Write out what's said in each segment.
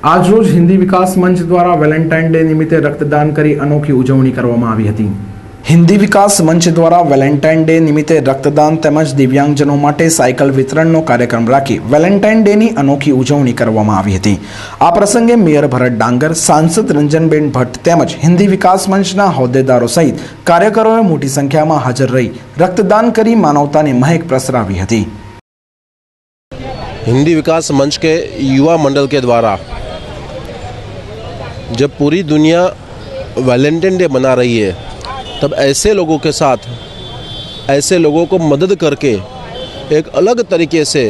આજરોજ હિન્દી વિકાસ મંચ દ્વારા વેલેન્ટાઇન ડે નિમિત્તે રક્તદાન કરી અનોખી ઉજવણી કરવામાં આવી હતી। હિન્દી વિકાસ મંચ દ્વારા વેલેન્ટાઇન ડે નિમિત્તે રક્તદાન તેમજ દિવ્યાંગજનો માટે સાયકલ વિતરણનો કાર્યક્રમ રાખી વેલેન્ટાઇન ડેની અનોખી ઉજવણી કરવામાં આવી હતી। આ પ્રસંગે મેયર ભરત ડાંગર, સાંસદ રંજનબેન ભટ્ટ તેમજ હિન્દી વિકાસ મંચના હોદ્દેદારો સહિત કાર્યકરોએ મોટી સંખ્યામાં હાજર રહી રક્તદાન કરી मानवताની महक प्रसरावी હતી। हिंदी विकास मंच के युवा मंडल के द्वारा जब पूरी दुनिया वैलेंटाइन डे मना रही है, तब ऐसे लोगों के साथ ऐसे लोगों को मदद करके एक अलग तरीके से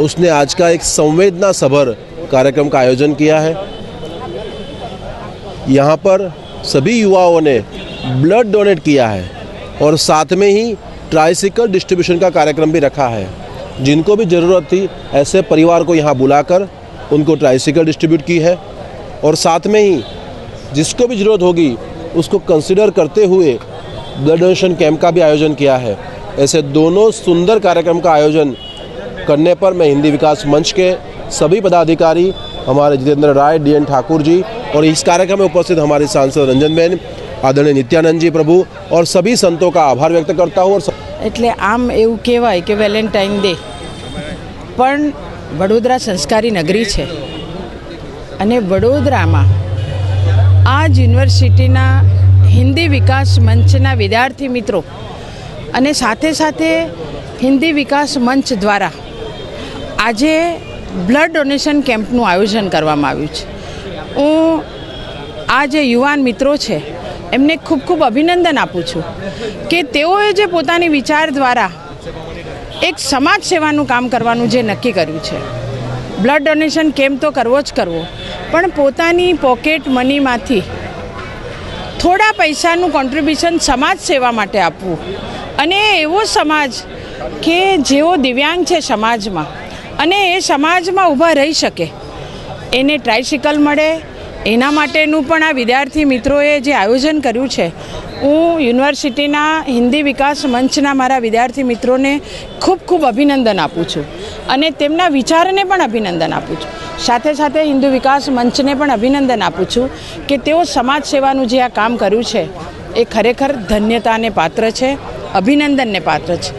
उसने आज का एक संवेदना सभर कार्यक्रम का आयोजन किया है। यहाँ पर सभी युवाओं ने ब्लड डोनेट किया है और साथ में ही ट्राइसिकल डिस्ट्रीब्यूशन का कार्यक्रम भी रखा है। जिनको भी ज़रूरत थी ऐसे परिवार को यहाँ बुलाकर उनको ट्राइसिकल डिस्ट्रीब्यूट की है और साथ में ही जिसको भी ज़रूरत होगी उसको कंसिडर करते हुए ब्लड डोनेशन कैंप का भी आयोजन किया है। ऐसे दोनों सुंदर कार्यक्रम का आयोजन करने पर मैं हिंदी विकास मंच के सभी पदाधिकारी, हमारे जितेंद्र राय, DN ठाकुर जी और इस कार्यक्रम में उपस्थित हमारी सांसद रंजनबेन, आदरणीय नित्यानंद जी प्रभु और सभी संतों का आभार व्यक्त करता हूँ। એટલે આમ એવું કહેવાય કે વેલેન્ટાઇન ડે પણ વડોદરા સંસ્કારી નગરી છે અને વડોદરામાં આજ યુનિવર્સિટીના હિન્દી વિકાસ મંચના વિદ્યાર્થી મિત્રો અને સાથે સાથે હિન્દી વિકાસ મંચ દ્વારા આજે બ્લડ ડોનેશન કેમ્પનું આયોજન કરવામાં આવ્યું છે। હું આ જે યુવાન મિત્રો છે એમને ખૂબ ખૂબ અભિનંદન આપું છું કે તેઓએ જે પોતાની વિચાર દ્વારા એક સમાજ સેવાનું કામ કરવાનું જે નક્કી કર્યું છે। બ્લડ ડોનેશન કેમ્પ તો કરવો જ કરવો, પણ પોતાની પોકેટ મનીમાંથી થોડા પૈસાનું કોન્ટ્રીબ્યુશન સમાજ સેવા માટે આપવું અને એવો સમાજ કે જેઓ દિવ્યાંગ છે સમાજમાં અને એ સમાજમાં ઊભા રહી શકે, એને ટ્રાઇસિકલ મળે, એના માટેનું પણ આ વિદ્યાર્થી મિત્રોએ જે આયોજન કર્યું છે। હું યુનિવર્સિટીના હિન્દી વિકાસ મંચના મારા વિદ્યાર્થી મિત્રોને ખૂબ ખૂબ અભિનંદન આપું છું અને તેમના વિચારને પણ અભિનંદન આપું છું। સાથે સાથે હિન્દુ વિકાસ મંચને પણ અભિનંદન આપું છું કે તેઓ સમાજ સેવાનું જે આ કામ કર્યું છે એ ખરેખર ધન્યતાને પાત્ર છે, અભિનંદનને પાત્ર છે।